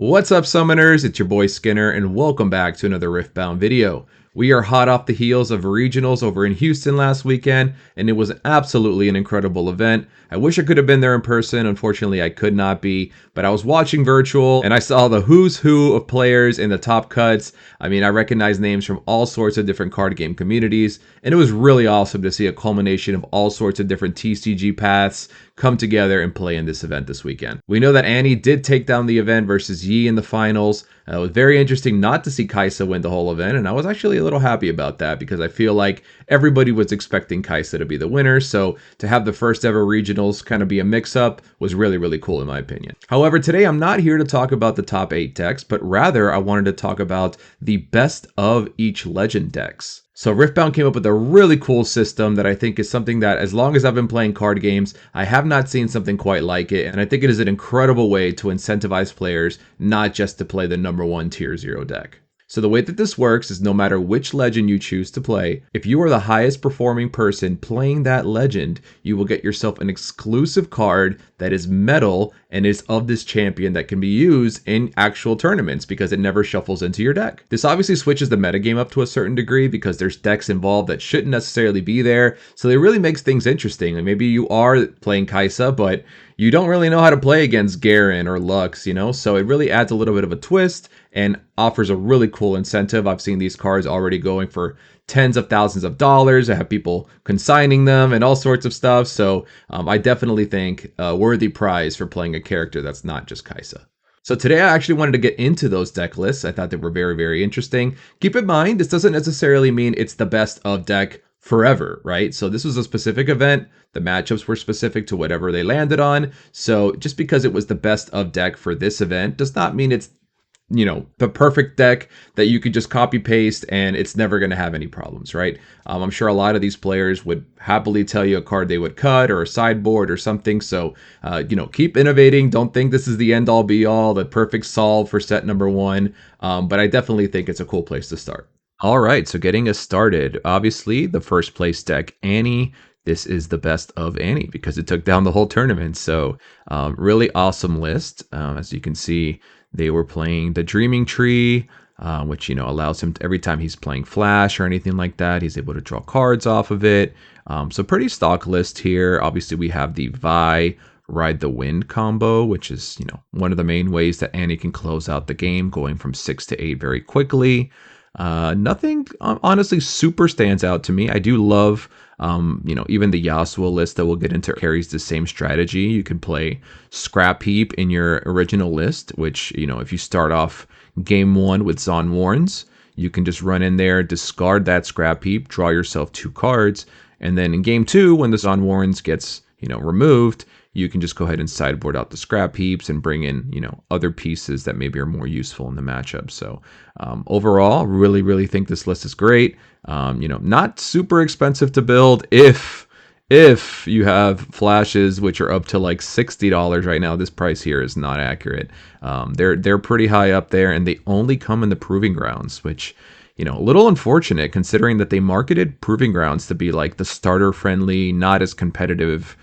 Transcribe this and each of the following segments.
What's up, summoners? It's your boy Skinner, and welcome back to another Riftbound video. We are hot off the heels of regionals over in Houston last weekend, and it was absolutely an incredible event. I wish I could have been there in person. Unfortunately, I could not be, but I was watching virtual, and I saw the who's who of players in the top cuts. I mean, I recognize names from all sorts of different card game communities, and it was really awesome to see a culmination of all sorts of different TCG paths come together and play in this event this weekend. We know that Annie did take down the event versus Yi in the finals. It was very interesting not to see Kai'Sa win the whole event, and I was actually a little happy about that because I feel like everybody was expecting Kai'Sa to be the winner, so to have the first ever regionals kind of be a mix-up was really cool in my opinion. However, today I'm not here to talk about the top 8 decks, but rather I wanted to talk about the best of each legend decks. So Riftbound came up with a really cool system that I think is something that, as long as I've been playing card games, I have not seen something quite like it, and I think it is an incredible way to incentivize players not just to play the number 1 tier 0 deck. So the way that this works is no matter which legend you choose to play, if you are the highest performing person playing that legend, you will get yourself an exclusive card that is metal and is of this champion that can be used in actual tournaments because it never shuffles into your deck. This obviously switches the metagame up to a certain degree because there's decks involved that shouldn't necessarily be there, so it really makes things interesting. And maybe you are playing Kai'Sa, but you don't really know how to play against Garen or Lux, so it really adds a little bit of a twist and offers a really cool incentive. I've seen these cards already going for tens of thousands of dollars. I have people consigning them and all sorts of stuff. So I definitely think a worthy prize for playing a character that's not just Kai'Sa. So today I actually wanted to get into those deck lists. I thought they were very interesting. Keep in mind, this doesn't necessarily mean it's the best of deck forever, right? So this was a specific event. The matchups were specific to whatever they landed on. So just because it was the best of deck for this event does not mean it's the perfect deck that you could just copy paste and it's never going to have any problems, right? I'm sure a lot of these players would happily tell you a card they would cut or a sideboard or something. So, keep innovating. Don't think this is the end all be all, the perfect solve for set number 1. But I definitely think it's a cool place to start. All right, so getting us started, obviously the first place deck, Annie. This is the best of Annie because it took down the whole tournament. So really awesome list. As you can see, they were playing the Dreaming Tree, which, allows him to, every time he's playing Flash or anything like that, he's able to draw cards off of it. So pretty stock list here. Obviously, we have the Vi Ride the Wind combo, which is, one of the main ways that Annie can close out the game, going from 6 to 8 very quickly. Nothing honestly super stands out to me. I do love, even the Yasuo list that we'll get into carries the same strategy. You can play Scrap Heap in your original list, which, if you start off game 1 with Zon Warns, you can just run in there, discard that Scrap Heap, draw yourself 2 cards, and then in game 2, when the Zon Warns gets, removed, you can just go ahead and sideboard out the Scrap Heaps and bring in, other pieces that maybe are more useful in the matchup. So overall, really think this list is great. Not super expensive to build if you have flashes, which are up to like $60 right now. This price here is not accurate. They're pretty high up there, and they only come in the Proving Grounds, which, a little unfortunate considering that they marketed Proving Grounds to be like the starter friendly, not as competitive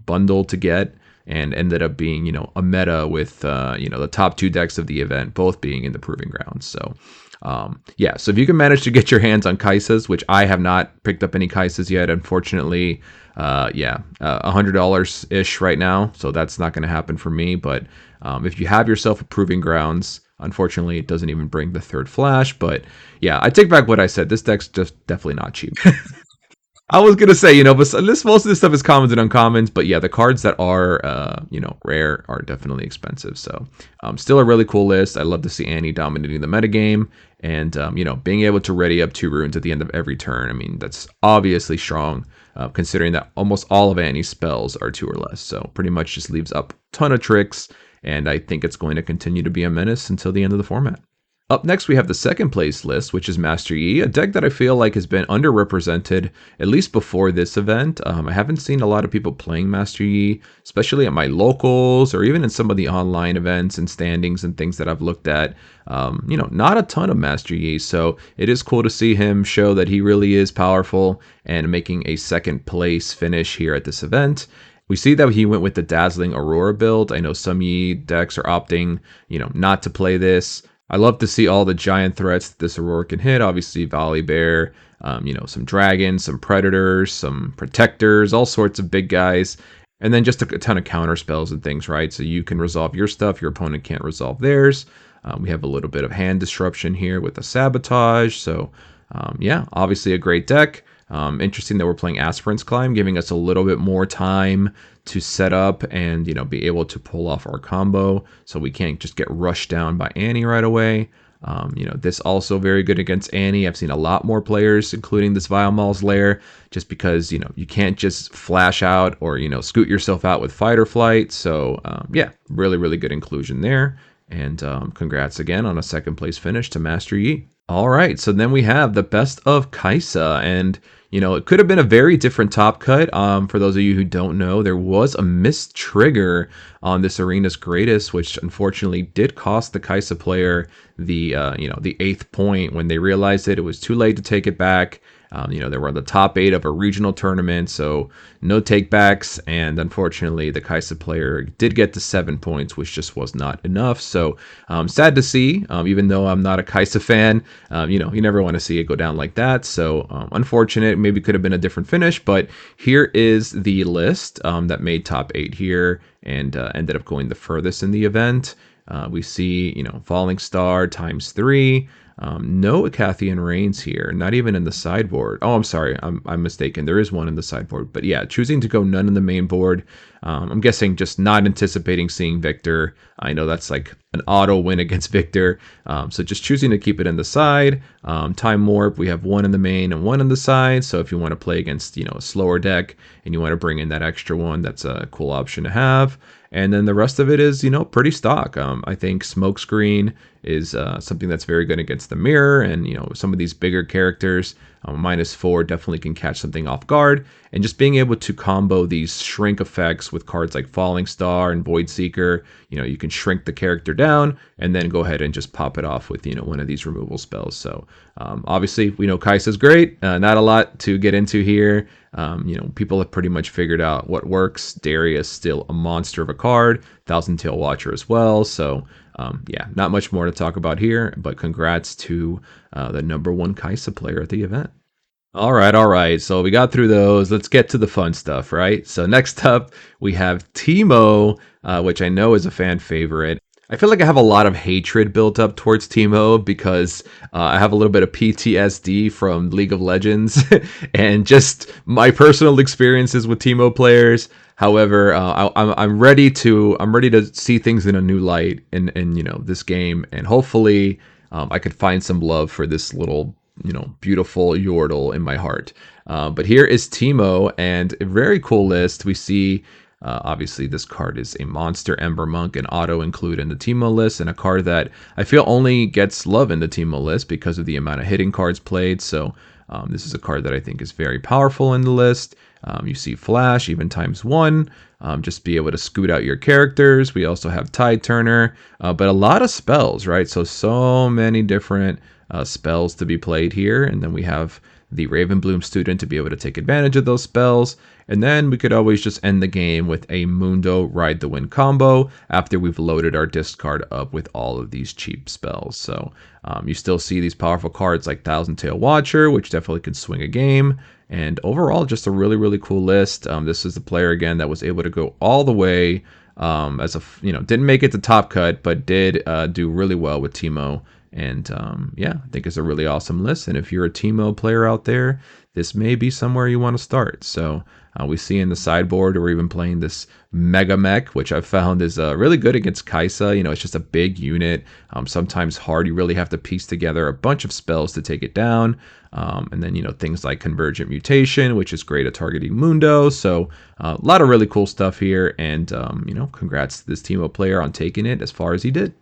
bundle to get, and ended up being, a meta with, the top 2 decks of the event, both being in the Proving Grounds. So, so if you can manage to get your hands on Kai'Sas, which I have not picked up any Kai'Sas yet, unfortunately, $100-ish right now. So that's not going to happen for me. But if you have yourself a Proving Grounds, unfortunately, it doesn't even bring the 3rd flash. But yeah, I take back what I said. This deck's just definitely not cheap. I was going to say, but most of this stuff is commons and uncommons, but yeah, the cards that are, rare are definitely expensive. So, still a really cool list. I love to see Annie dominating the metagame and, being able to ready up 2 runes at the end of every turn. I mean, that's obviously strong, considering that almost all of Annie's spells are 2 or less. So pretty much just leaves up a ton of tricks, and I think it's going to continue to be a menace until the end of the format. Up next, we have the second place list, which is Master Yi, a deck that I feel like has been underrepresented, at least before this event. I haven't seen a lot of people playing Master Yi, especially at my locals or even in some of the online events and standings and things that I've looked at. Not a ton of Master Yi, so it is cool to see him show that he really is powerful and making a second place finish here at this event. We see that he went with the Dazzling Aurora build. I know some Yi decks are opting, not to play this. I love to see all the giant threats that this Aurora can hit. Obviously, Volley Bear, some dragons, some predators, some protectors, all sorts of big guys. And then just a ton of counter spells and things, right? So you can resolve your stuff, your opponent can't resolve theirs. We have a little bit of hand disruption here with the sabotage. So yeah, obviously a great deck. Interesting that we're playing Aspirant's Climb, giving us a little bit more time to set up and be able to pull off our combo, so we can't just get rushed down by Annie right away. This also very good against Annie. I've seen a lot more players, including this Vilemal's Lair, just because you can't just flash out or scoot yourself out with Fight or Flight. So yeah, really good inclusion there. And congrats again on a second place finish to Master Yi. All right, so then we have the best of Kai'Sa, and it could have been a very different top cut. For those of you who don't know, there was a missed trigger on this Arena's Greatest, which unfortunately did cost the Kai'Sa player the the 8th point. When they realized it was too late to take it back. They were on the top 8 of a regional tournament, so no takebacks, and unfortunately the Kai'Sa player did get to 7 points, which just was not enough. So sad to see, even though I'm not a Kai'Sa fan, you never want to see it go down like that. So unfortunate, maybe could have been a different finish, but here is the list that made top 8 here and ended up going the furthest in the event. We see, Falling Star ×3. No Acathian Reigns here, not even in the sideboard. Oh, I'm sorry, I'm mistaken. There is one in the sideboard, but yeah, choosing to go none in the main board. I'm guessing just not anticipating seeing Viktor. I know that's like an auto win against Viktor, so just choosing to keep it in the side. Time Warp, we have one in the main and one in the side, so if you want to play against a slower deck and you want to bring in that extra one, that's a cool option to have. And then the rest of it is, pretty stock. I think Smokescreen is something that's very good against the mirror, and some of these bigger characters, -4 definitely can catch something off guard. And just being able to combo these shrink effects with cards like Falling Star and Void Seeker, you can shrink the character down and then go ahead and just pop it off with one of these removal spells. So obviously we know Kai'Sa's great. Not a lot to get into here. People have pretty much figured out what works. Darius still a monster of a card, Thousand Tail Watcher as well. So yeah, not much more to talk about here, but congrats to the #1 Kai'Sa player at the event. All right. So we got through those. Let's get to the fun stuff, right? So next up, we have Teemo, which I know is a fan favorite. I feel like I have a lot of hatred built up towards Teemo because I have a little bit of PTSD from League of Legends and just my personal experiences with Teemo players. However, I'm ready to see things in a new light in this game, and hopefully I could find some love for this little beautiful Yordle in my heart. But here is Teemo, and a very cool list. We see. Obviously, this card is a monster Ember Monk and auto include in the Teemo list, and a card that I feel only gets love in the Teemo list because of the amount of hitting cards played. So this is a card that I think is very powerful in the list. You see Flash, even ×1, just be able to scoot out your characters. We also have Tide Turner, but a lot of spells, right? So many different spells to be played here, and then we have the Ravenbloom student to be able to take advantage of those spells. And then we could always just end the game with a Mundo Ride the Wind combo after we've loaded our discard up with all of these cheap spells. So you still see these powerful cards like Thousand Tail Watcher, which definitely can swing a game. And overall, just a really cool list. This is the player again that was able to go all the way as a didn't make it to top cut, but did do really well with Teemo. And yeah, I think it's a really awesome list. And if you're a Teemo player out there, this may be somewhere you want to start. So we see in the sideboard, we're even playing this Mega Mech, which I've found is really good against Kai'Sa. It's just a big unit, sometimes hard. You really have to piece together a bunch of spells to take it down. And then, things like Convergent Mutation, which is great at targeting Mundo. So a lot of really cool stuff here. And, congrats to this Teemo player on taking it as far as he did.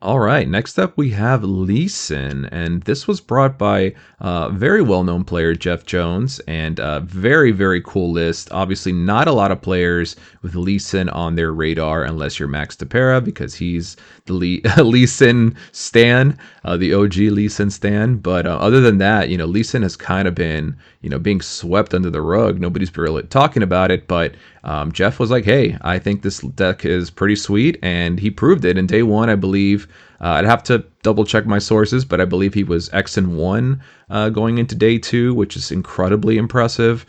All right, next up we have Lee Sin, and this was brought by a very well-known player, Jeff Jones, and a very cool list. Obviously, not a lot of players with Lee Sin on their radar unless you're Max Tapera, because he's the Lee Sin stan, the OG Lee Sin stan. But other than that, Lee Sin has kind of been, being swept under the rug. Nobody's really talking about it, but Jeff was like, hey, I think this deck is pretty sweet, and he proved it in day one, I believe. I'd have to double check my sources, but I believe he was X and 1 going into day 2, which is incredibly impressive.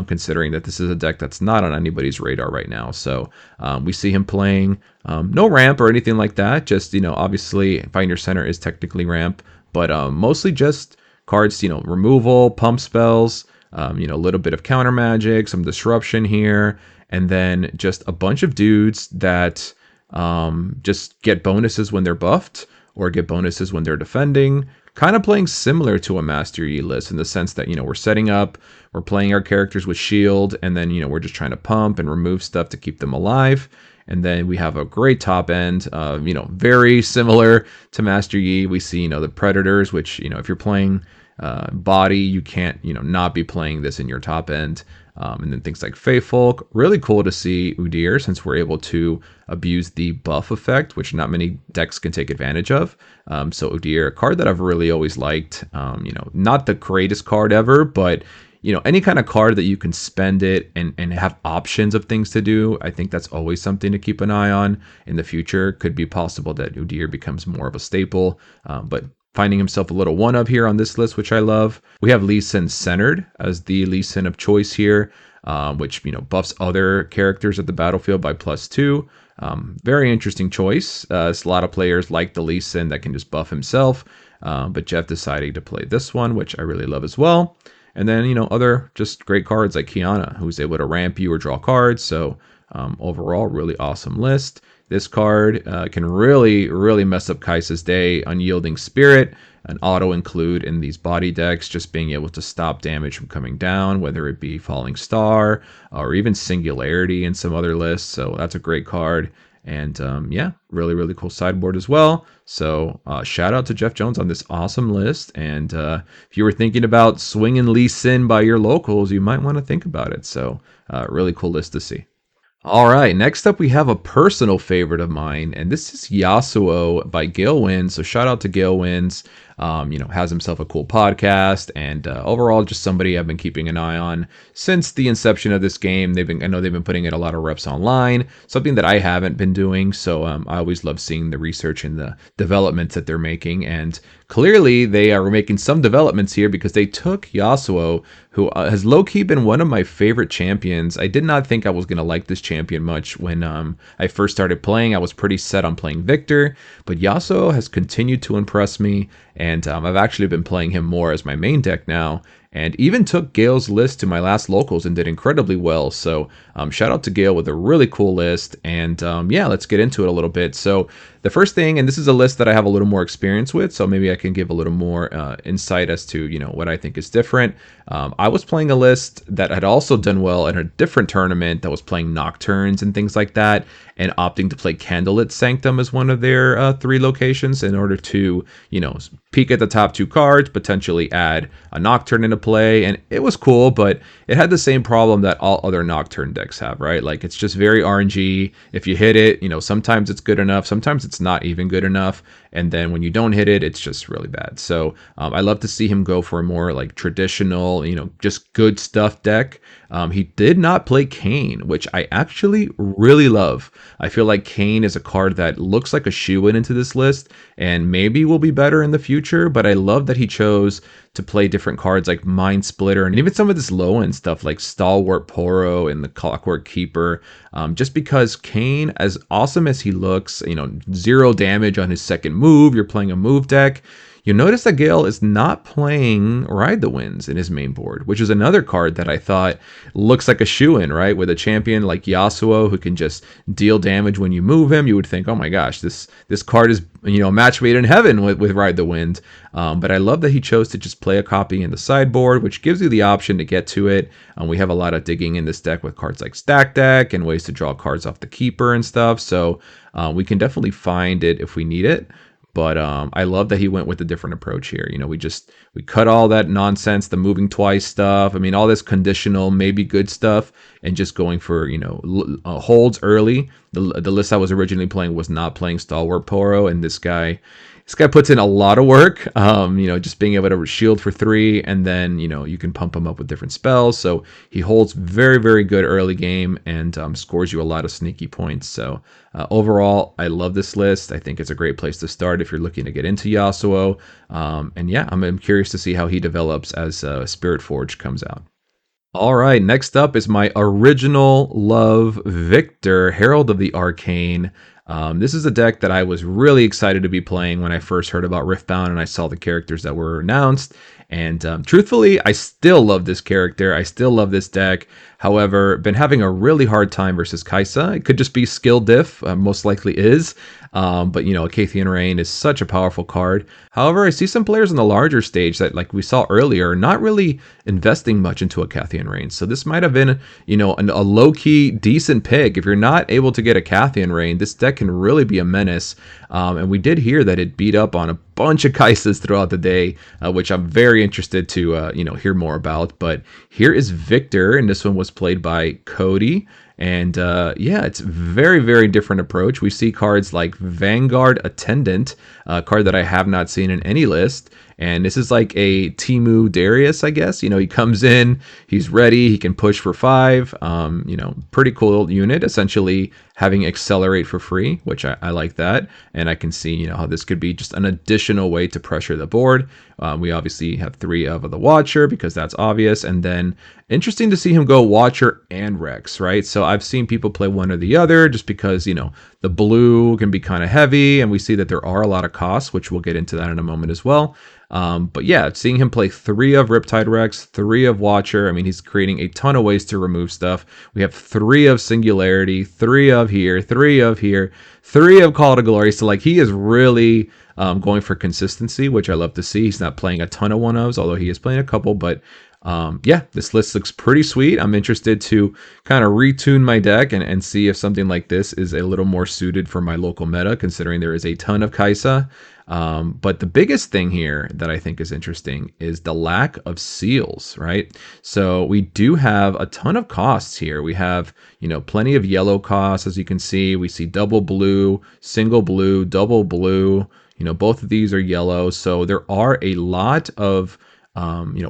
Considering that this is a deck that's not on anybody's radar right now. So we see him playing no ramp or anything like that. Just, obviously Find Your Center is technically ramp, but mostly just cards, removal, pump spells, a little bit of counter magic, some disruption here, and then just a bunch of dudes that just get bonuses when they're buffed or get bonuses when they're defending. Kind of playing similar to a Master Yi list in the sense that, we're setting up, we're playing our characters with shield, and then, we're just trying to pump and remove stuff to keep them alive. And then we have a great top end, very similar to Master Yi. We see, the Predators, which, if you're playing body, you can't, not be playing this in your top end. And then things like Faithful. Really cool to see Udyr, since we're able to abuse the buff effect, which not many decks can take advantage of. So Udyr, a card that I've really always liked. Not the greatest card ever, but any kind of card that you can spend it and have options of things to do, I think that's always something to keep an eye on in the future. Could be possible that Udyr becomes more of a staple, but finding himself a little one-up here on this list, which I love. We have Lee Sin centered as the Lee Sin of choice here, which buffs other characters at the battlefield by +2. Very interesting choice. A lot of players like the Lee Sin that can just buff himself, but Jeff decided to play this one, which I really love as well. And then, other just great cards like Kiana, who's able to ramp you or draw cards. So overall, really awesome list. This card can really, really mess up Kai'Sa's day. Unyielding Spirit, an auto include in these body decks, just being able to stop damage from coming down, whether it be Falling Star or even Singularity in some other lists. So that's a great card. And yeah, really, really cool sideboard as well. So shout out to Jeff Jones on this awesome list. And if you were thinking about swinging Lee Sin by your locals, you might want to think about it. So really cool list to see. All right, next up we have a personal favorite of mine, and this is Yasuo by Gale Wins. So shout out to Gale Wins. Has himself a cool podcast, and overall just somebody I've been keeping an eye on since the inception of this game. I know they've been putting in a lot of reps online, something that I haven't been doing. So I always love seeing the research and the developments that they're making, and clearly they are making some developments here because they took Yasuo, who has low-key been one of my favorite champions. I did not think I was going to like this champion much when I first started playing. I was pretty set on playing Viktor, but Yasuo has continued to impress me, and I've actually been playing him more as my main deck now, and even took Gale's list to my last locals and did incredibly well. So shout out to Gale with a really cool list. And yeah, let's get into it a little bit. So the first thing, and this is a list that I have a little more experience with, so maybe I can give a little more insight as to what I think is different. I was playing a list that had also done well in a different tournament that was playing Nocturnes and things like that, and opting to play Candlelit Sanctum as one of their 3 locations in order to peek at the top 2 cards, potentially add a Nocturne into play. And it was cool, but it had the same problem that all other Nocturne decks have, right? Like, it's just very RNG. If you hit it, sometimes it's good enough, sometimes it's not even good enough, and then when you don't hit it, it's just really bad. So I love to see him go for a more like traditional, just good stuff deck. He did not play Kayn, which I actually really love. I feel like Kayn is a card that looks like a shoe-in into this list, and maybe will be better in the future, but I love that he chose to play different cards like Mind Splitter, and even some of this low-end stuff like Stalwart Poro and the Clockwork Keeper, just because Kayn, as awesome as he looks, 0 damage on his second move, you're playing a move deck. You notice that Gale is not playing Ride the Winds in his main board, which is another card that I thought looks like a shoe-in, right? With a champion like Yasuo who can just deal damage when you move him, you would think, oh my gosh, this card is a match made in heaven with Ride the Wind. But I love that he chose to just play a copy in the sideboard, which gives you the option to get to it. We have a lot of digging in this deck with cards like Stack Deck and ways to draw cards off the Keeper and stuff. So we can definitely find it if we need it. But I love that he went with a different approach here. We cut all that nonsense, the moving twice stuff. I mean, all this conditional, maybe good stuff, and just going for, holds early. the list I was originally playing was not playing Stalwart Poro, and this guy puts in a lot of work. Just being able to shield for 3, and then you can pump him up with different spells. So he holds very, very good early game and scores you a lot of sneaky points. So overall, I love this list. I think it's a great place to start if you're looking to get into Yasuo. And yeah, I'm curious to see how he develops as Spirit Forge comes out. All right, next up is my original love, Viktor, Herald of the Arcane. This is a deck that I was really excited to be playing when I first heard about Riftbound and I saw the characters that were announced. And truthfully, I still love this character. I still love this deck. However, been having a really hard time versus Kai'Sa. It could just be skill diff, most likely is. But Acacian Rain is such a powerful card. However, I see some players on the larger stage that, like we saw earlier, are not really investing much into Acacian Rain. So this might have been, a low-key decent pick. If you're not able to get Acacian Rain, this deck can really be a menace. And we did hear that it beat up on a bunch of Kai'Sas throughout the day, which I'm very interested to hear more about. But here is Viktor, and this one was played by Cody. And it's very, very different approach. We see cards like Vanguard Attendant, a card that I have not seen in any list. And this is like a Teemo Darius, I guess. He comes in, he's ready, he can push for 5. Pretty cool unit, essentially having accelerate for free, which I like that. And I can see, how this could be just an additional way to pressure the board. We obviously have 3 of the Watcher because that's obvious. And then interesting to see him go Watcher and Rex, right? So I've seen people play one or the other just because, the blue can be kind of heavy. And we see that there are a lot of costs, which we'll get into that in a moment as well. But yeah, seeing him play 3 of Riptide Rex, 3 of Watcher. I mean, he's creating a ton of ways to remove stuff. We have 3 of Singularity, 3 of here, 3 of here, 3 of Call to Glory. So like he is really going for consistency, which I love to see. He's not playing a ton of 1-ofs, although he is playing a couple. But this list looks pretty sweet. I'm interested to kind of retune my deck and see if something like this is a little more suited for my local meta, considering there is a ton of Kai'Sa. But the biggest thing here that I think is interesting is the lack of seals, right? So we do have a ton of costs here. We have, plenty of yellow costs, as you can see. We see double blue, single blue, double blue. Both of these are yellow. So there are a lot of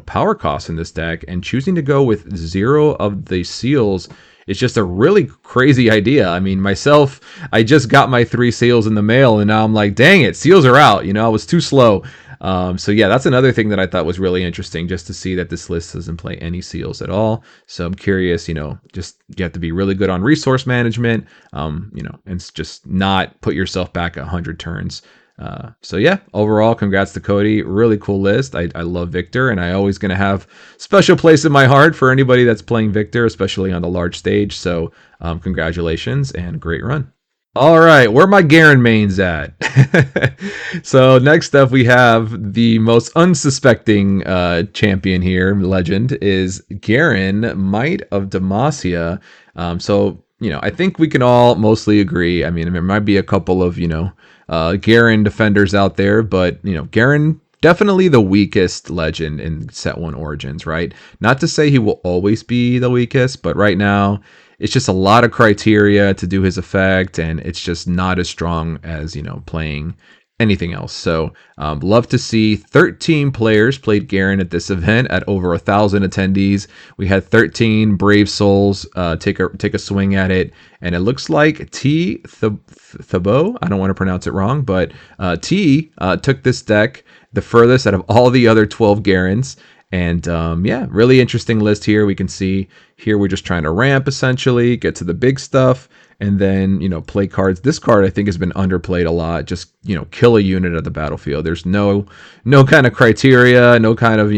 power costs in this deck, and choosing to go with 0 of the seals is just a really crazy idea. I mean, myself, I just got my 3 seals in the mail, and now I'm like, dang it, seals are out. I was too slow. So yeah, that's another thing that I thought was really interesting, just to see that this list doesn't play any seals at all. So I'm curious, just you have to be really good on resource management, and just not put yourself back 100 turns. So yeah, overall, congrats to Cody. Really cool list. I love Viktor, and I always going to have special place in my heart for anybody that's playing Viktor, especially on the large stage. So congratulations and great run. All right, where my Garen mains at? So next up, we have the most unsuspecting champion here, legend, is Garen, Might of Demacia. I think we can all mostly agree. I mean, there might be a couple of, Garen defenders out there, but, Garen definitely the weakest legend in Set 1 Origins, right? Not to say he will always be the weakest, but right now it's just a lot of criteria to do his effect, and it's just not as strong as, playing anything else. So love to see 13 players played Garen at this event at over 1,000 attendees. We had 13 brave souls take a swing at it, and it looks like Thibaut, I don't want to pronounce it wrong, but T took this deck the furthest out of all the other 12 Garens. And really interesting list here. We can see here we're just trying to ramp, essentially, get to the big stuff, and then, play cards. This card, I think, has been underplayed a lot. Just, kill a unit at the battlefield. There's no kind of criteria, no kind of,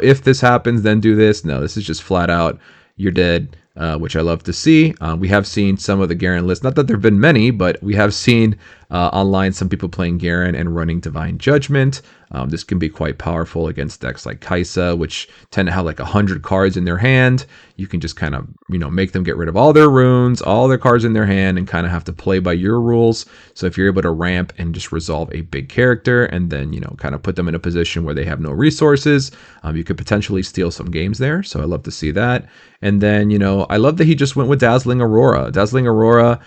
if this happens, then do this. No, this is just flat out, you're dead. Which I love to see. We have seen some of the Garen lists. Not that there have been many, but we have seen online some people playing Garen and running Divine Judgment. This can be quite powerful against decks like Kai'Sa, which tend to have like 100 cards in their hand. You can just kind of, make them get rid of all their runes, all their cards in their hand, and kind of have to play by your rules. So if you're able to ramp and just resolve a big character and then, kind of put them in a position where they have no resources, you could potentially steal some games there. So I love to see that. And then, I love that he just went with Dazzling Aurora. Dazzling Aurora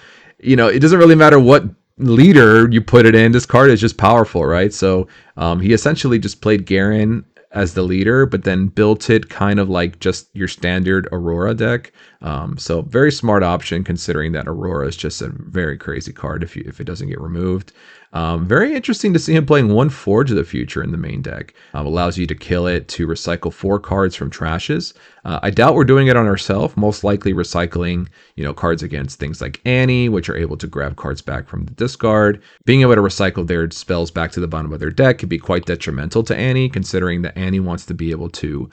it doesn't really matter what leader you put it in. This card is just powerful, right? So he essentially just played Garen as the leader, but then built it kind of like just your standard Aurora deck. So very smart option considering that Aurora is just a very crazy card if it doesn't get removed. Very interesting to see him playing one Forge of the Future in the main deck. Allows you to kill it to recycle 4 cards from trashes. I doubt we're doing it on ourselves. Most likely recycling, cards against things like Annie, which are able to grab cards back from the discard. Being able to recycle their spells back to the bottom of their deck could be quite detrimental to Annie, considering that Annie wants to be able to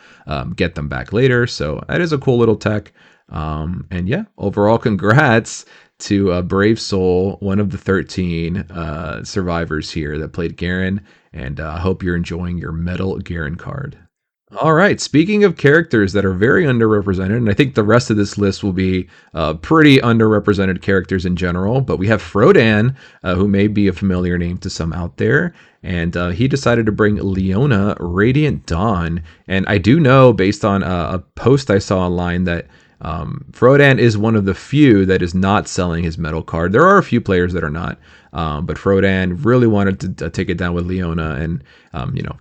get them back later. So that is a cool little tech. And yeah, overall, congrats to Brave Soul, one of the 13 survivors here that played Garen. And I hope you're enjoying your Metal Garen card. All right. Speaking of characters that are very underrepresented, and I think the rest of this list will be pretty underrepresented characters in general, but we have Frodan, who may be a familiar name to some out there, and he decided to bring Leona Radiant Dawn. And I do know, based on a post I saw online, that Frodan is one of the few that is not selling his metal card. There are a few players that are not, but Frodan really wanted to take it down with Leona and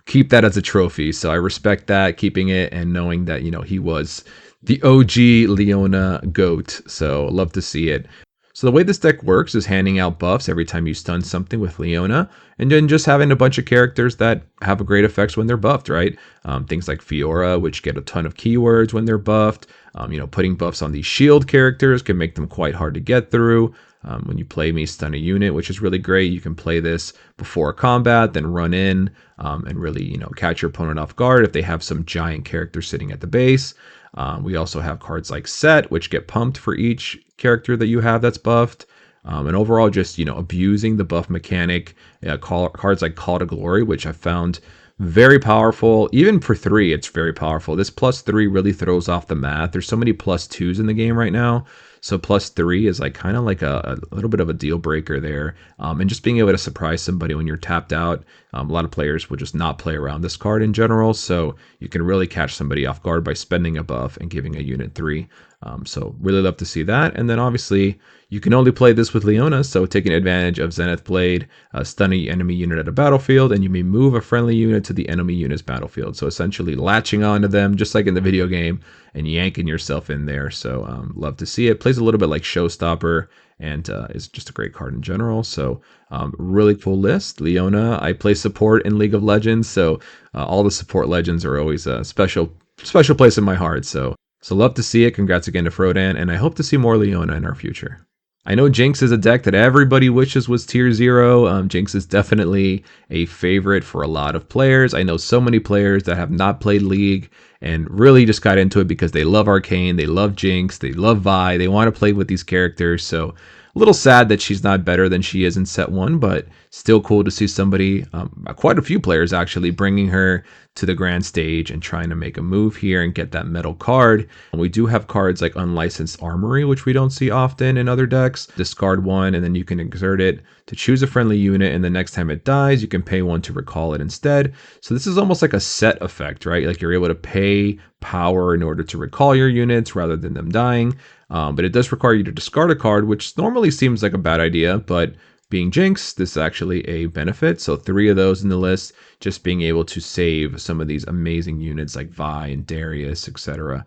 keep that as a trophy. So I respect that, keeping it and knowing that he was the OG Leona GOAT. So love to see it. So the way this deck works is handing out buffs every time you stun something with Leona, and then just having a bunch of characters that have a great effects when they're buffed, right? Things like Fiora, which get a ton of keywords when they're buffed. Putting buffs on these shield characters can make them quite hard to get through. When you play me stun a unit, which is really great, you can play this before combat, then run in and really catch your opponent off guard if they have some giant character sitting at the base. We also have cards like Set, which get pumped for each character that you have that's buffed. And overall, just abusing the buff mechanic. Cards like Call to Glory, which I found very powerful. Even for 3, it's very powerful. This +3 really throws off the math. There's so many +2s in the game right now. So +3 is kind of like a little bit of a deal breaker there. And just being able to surprise somebody when you're tapped out. A lot of players will just not play around this card in general. So you can really catch somebody off guard by spending a buff and giving a unit 3. So really love to see that. And then obviously you can only play this with Leona, so taking advantage of Zenith Blade, stun an enemy unit at a battlefield, and you may move a friendly unit to the enemy unit's battlefield. So essentially latching onto them, just like in the video game, and yanking yourself in there. So love to see it. Plays a little bit like Showstopper, and is just a great card in general. So really cool list. Leona, I play support in League of Legends, so all the support legends are always a special place in my heart. So love to see it. Congrats again to Frodan, and I hope to see more Leona in our future. I know Jinx is a deck that everybody wishes was tier 0. Jinx is definitely a favorite for a lot of players. I know so many players that have not played League and really just got into it because they love Arcane, they love Jinx, they love Vi, they want to play with these characters. So a little sad that she's not better than she is in set 1, but still cool to see somebody, quite a few players actually, bringing her to the grand stage and trying to make a move here and get that metal card. And we do have cards like Unlicensed Armory, which we don't see often in other decks. Discard 1, and then you can exert it to choose a friendly unit, and the next time it dies, you can pay 1 to recall it instead. So this is almost like a set effect, right? Like you're able to pay power in order to recall your units rather than them dying. But it does require you to discard a card, which normally seems like a bad idea, but being Jinx, this is actually a benefit. So 3 of those in the list, just being able to save some of these amazing units like Vi and Darius, etc.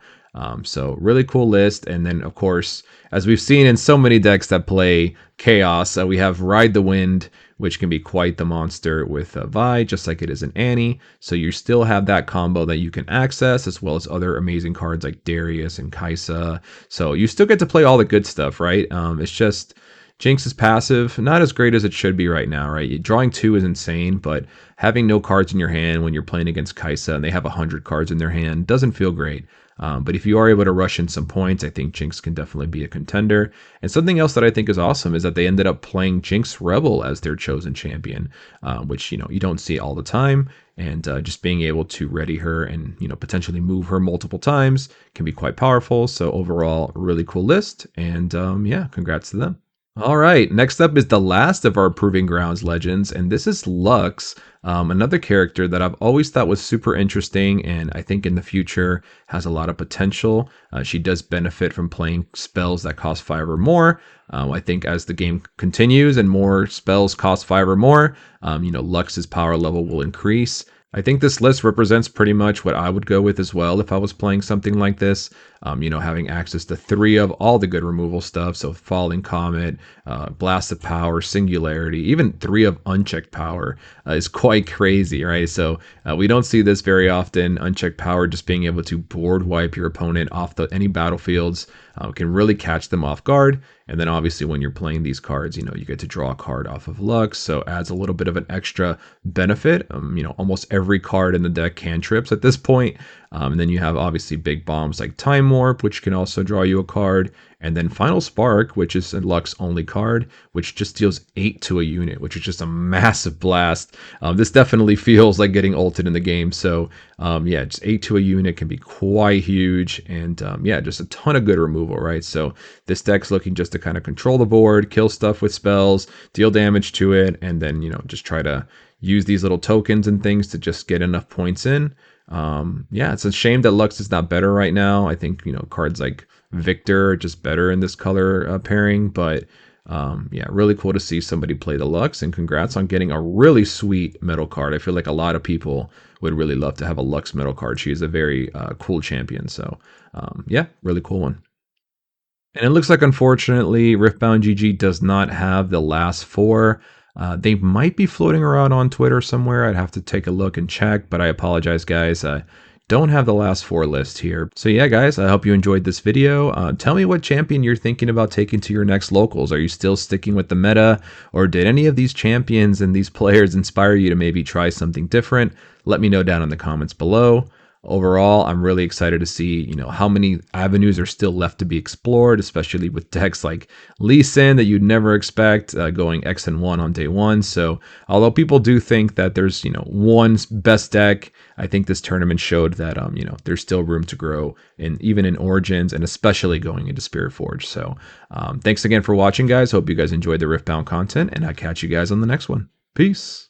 So really cool list. And then, of course, as we've seen in so many decks that play Chaos, we have Ride the Wind, which can be quite the monster with Vi, just like it is in Annie. So you still have that combo that you can access, as well as other amazing cards like Darius and Kaisa. So you still get to play all the good stuff, right? It's just Jinx is passive, not as great as it should be right now, right? Drawing 2 is insane, but having no cards in your hand when you're playing against Kaisa and they have 100 cards in their hand doesn't feel great. But if you are able to rush in some points, I think Jinx can definitely be a contender. And something else that I think is awesome is that they ended up playing Jinx Rebel as their chosen champion, which you don't see all the time. And just being able to ready her and potentially move her multiple times can be quite powerful. So overall, really cool list. And yeah, congrats to them. All right, next up is the last of our Proving Grounds legends, and this is Lux, another character that I've always thought was super interesting, and I think in the future has a lot of potential. She does benefit from playing spells that cost 5 or more. I think as the game continues and more spells cost 5 or more, Lux's power level will increase. I think this list represents pretty much what I would go with as well if I was playing something like this. Having access to 3 of all the good removal stuff, so Falling Comet, Blast of Power, Singularity, even 3 of Unchecked Power is quite crazy, right? So we don't see this very often. Unchecked Power, just being able to board wipe your opponent off any battlefields, can really catch them off guard. And then obviously when you're playing these cards, you get to draw a card off of Lux, so adds a little bit of an extra benefit. Almost every card in the deck cantrips at this point. And then you have obviously big bombs like Time Warp, which can also draw you a card. And then Final Spark, which is a Lux only card, which just deals 8 to a unit, which is just a massive blast. This definitely feels like getting ulted in the game. So yeah, just 8 to a unit can be quite huge. And yeah, just a ton of good removal, right? So this deck's looking just to kind of control the board, kill stuff with spells, deal damage to it, and then, just try to use these little tokens and things to just get enough points in. Yeah, it's a shame that Lux is not better right now. I think, cards like Viktor are just better in this color pairing, but yeah, really cool to see somebody play the Lux, and congrats on getting a really sweet metal card. I feel like a lot of people would really love to have a Lux metal card. She is a very cool champion, so yeah, really cool one. And it looks like, unfortunately, Riftbound GG does not have the last 4. They might be floating around on Twitter somewhere. I'd have to take a look and check, but I apologize, guys. Don't have the last 4 list here. So yeah, guys, I hope you enjoyed this video. Tell me what champion you're thinking about taking to your next locals. Are you still sticking with the meta, or did any of these champions and these players inspire you to maybe try something different? Let me know down in the comments below. Overall, I'm really excited to see, how many avenues are still left to be explored, especially with decks like Lee Sin that you'd never expect going X and 1 on day 1. So, although people do think that there's, one best deck, I think this tournament showed that, there's still room to grow, even in Origins, and especially going into Spirit Forge. So, thanks again for watching, guys. Hope you guys enjoyed the Riftbound content, and I'll catch you guys on the next one. Peace.